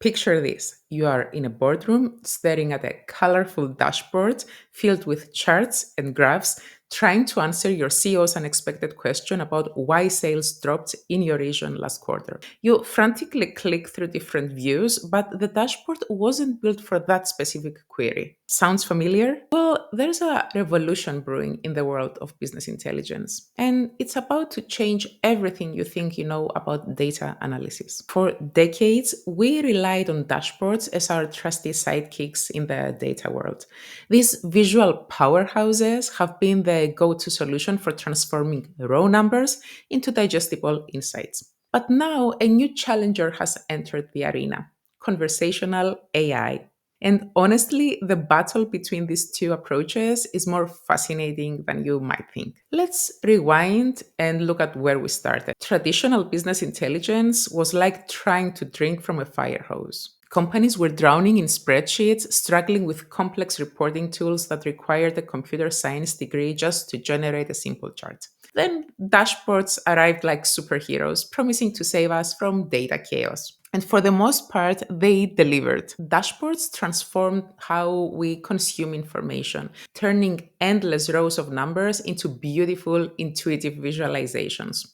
Picture this: you are in a boardroom staring at a colorful dashboard filled with charts and graphs, trying to answer your CEO's unexpected question about why sales dropped in your region last quarter. You frantically click through different views, but the dashboard wasn't built for that specific query. Sounds familiar? Well, there's a revolution brewing in the world of business intelligence, and it's about to change everything you think you know about data analysis. For decades, we relied on dashboards as our trusty sidekicks in the data world. These visual powerhouses have been the go to solution for transforming raw numbers into digestible insights. But now a new challenger has entered the arena: conversational AI. And honestly, the battle between these two approaches is more fascinating than you might think. Let's rewind and look at where we started. Traditional business intelligence was like trying to drink from a fire hose. Companies were drowning in spreadsheets, struggling with complex reporting tools that required a computer science degree just to generate a simple chart. Then dashboards arrived like superheroes, promising to save us from data chaos. And for the most part, they delivered. Dashboards transformed how we consume information, turning endless rows of numbers into beautiful, intuitive visualizations.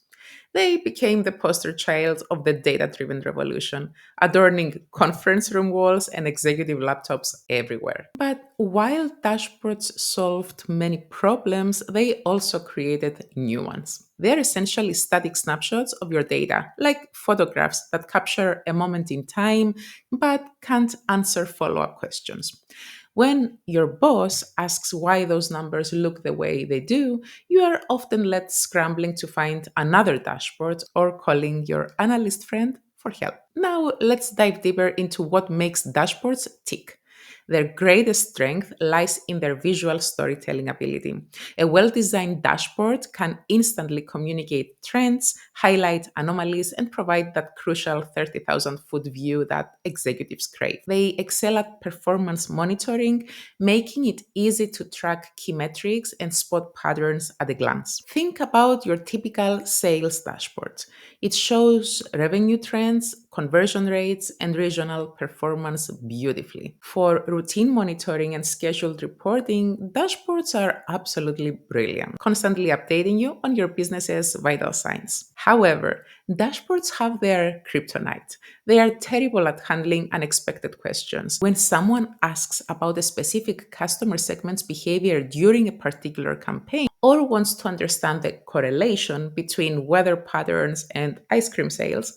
They became the poster child of the data driven revolution, adorning conference room walls and executive laptops everywhere. But while dashboards solved many problems, they also created new ones. They're essentially static snapshots of your data, like photographs that capture a moment in time but can't answer follow up questions. When your boss asks why those numbers look the way they do, you are often left scrambling to find another dashboard or calling your analyst friend for help. Now, let's dive deeper into what makes dashboards tick. Their greatest strength lies in their visual storytelling ability. A well designed dashboard can instantly communicate trends, highlight anomalies, and provide that crucial 30,000-foot view that executives crave. They excel at performance monitoring, making it easy to track key metrics and spot patterns at a glance. Think about your typical sales dashboard. It shows revenue trends, conversion rates, and regional performance beautifully. For routine monitoring and scheduled reporting, dashboards are absolutely brilliant, constantly updating you on your business's vital signs. However, dashboards have their kryptonite. They are terrible at handling unexpected questions. When someone asks about a specific customer segment's behavior during a particular campaign, or wants to understand the correlation between weather patterns and ice cream sales,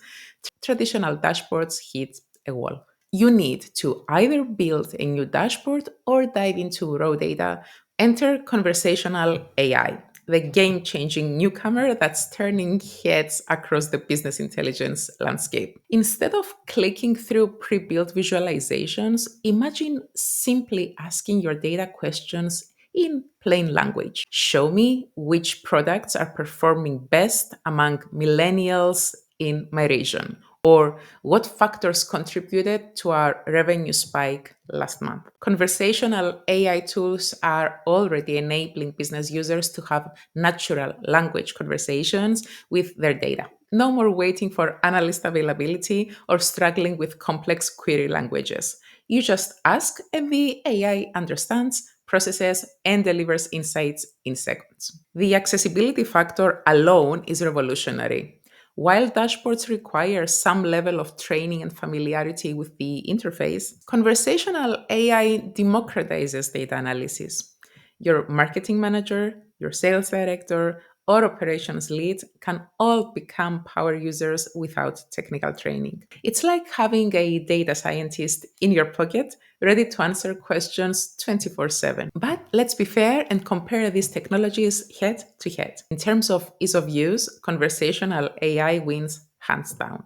traditional dashboards hit a wall. You need to either build a new dashboard or dive into raw data. Enter conversational AI, the game changing newcomer that's turning heads across the business intelligence landscape. Instead of clicking through pre built visualizations, imagine simply asking your data questions in plain language. Show me which products are performing best among millennials in my region, or what factors contributed to our revenue spike last month. Conversational AI tools are already enabling business users to have natural language conversations with their data. No more waiting for analyst availability or struggling with complex query languages. You just ask, and the AI understands, processes, and delivers insights in seconds. The accessibility factor alone is revolutionary. While dashboards require some level of training and familiarity with the interface, conversational AI democratizes data analysis. Your marketing manager, your sales director, or operations lead can all become power users without technical training. It's like having a data scientist in your pocket ready to answer questions 24/7. But let's be fair and compare these technologies head to head. In terms of ease of use, conversational AI wins hands down.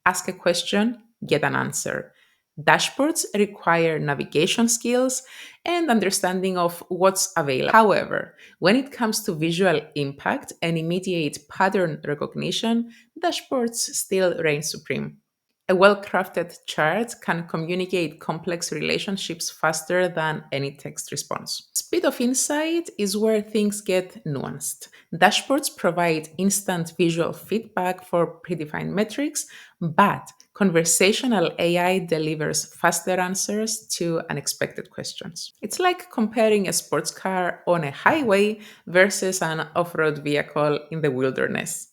Ask a question, get an answer. Dashboards require navigation skills and understanding of what's available. However, when it comes to visual impact and immediate pattern recognition, dashboards still reign supreme. A well crafted chart can communicate complex relationships faster than any text response. Speed of insight is where things get nuanced. Dashboards provide instant visual feedback for predefined metrics, but conversational AI delivers faster answers to unexpected questions. It's like comparing a sports car on a highway versus an off road vehicle in the wilderness.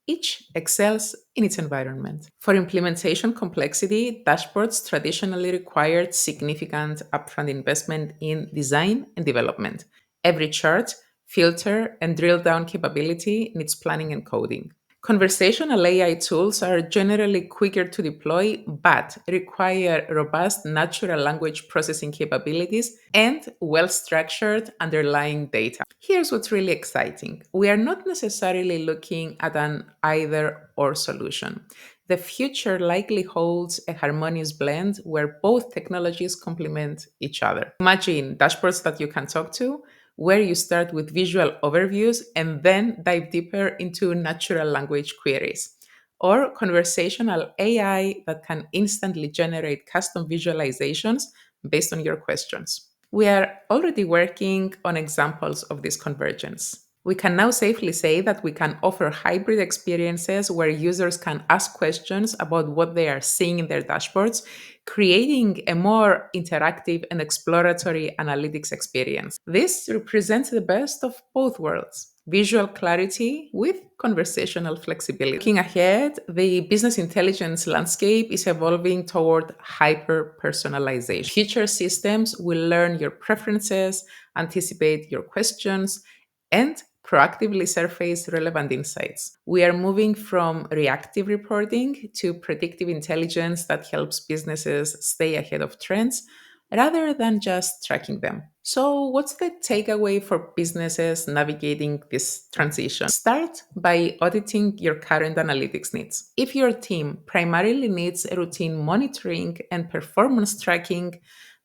Each excels in its environment. For implementation complexity, dashboards traditionally required significant upfront investment in design and development. Every chart, filter, and drill down capability needs planning and coding. Conversational AI tools are generally quicker to deploy but require robust natural language processing capabilities and well structured underlying data. Here's what's really exciting: we are not necessarily looking at an either or solution. The future likely holds a harmonious blend where both technologies complement each other. Imagine dashboards that you can talk to, where you start with visual overviews and then dive deeper into natural language queries, or conversational AI that can instantly generate custom visualizations based on your questions. We are already working on examples of this convergence. We can now safely say that we can offer hybrid experiences where users can ask questions about what they are seeing in their dashboards, creating a more interactive and exploratory analytics experience. This represents the best of both worlds: visual clarity with conversational flexibility. Looking ahead, the business intelligence landscape is evolving toward hyper personalization. Future systems will learn your preferences, anticipate your questions, and proactively surface relevant insights. We are moving from reactive reporting to predictive intelligence that helps businesses stay ahead of trends rather than just tracking them. So, what's the takeaway for businesses navigating this transition? Start by auditing your current analytics needs. If your team primarily needs routine monitoring and performance tracking,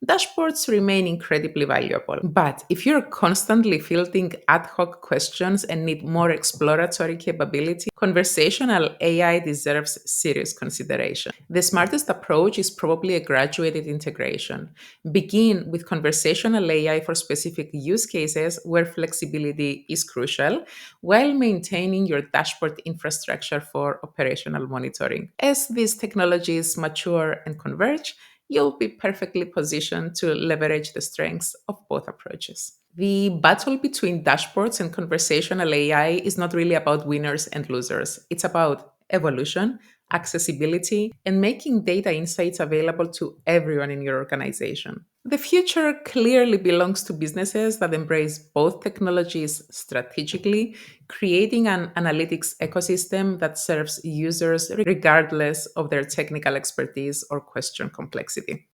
dashboards remain incredibly valuable. But if you're constantly fielding ad hoc questions and need more exploratory capability, conversational AI deserves serious consideration. The smartest approach is probably a graduated integration. Begin with conversational AI for specific use cases where flexibility is crucial, while maintaining your dashboard infrastructure for operational monitoring. As these technologies mature and converge, you'll be perfectly positioned to leverage the strengths of both approaches. The battle between dashboards and conversational AI is not really about winners and losers. It's about evolution, accessibility, and making data insights available to everyone in your organization. The future clearly belongs to businesses that embrace both technologies strategically, creating an analytics ecosystem that serves users regardless of their technical expertise or question complexity.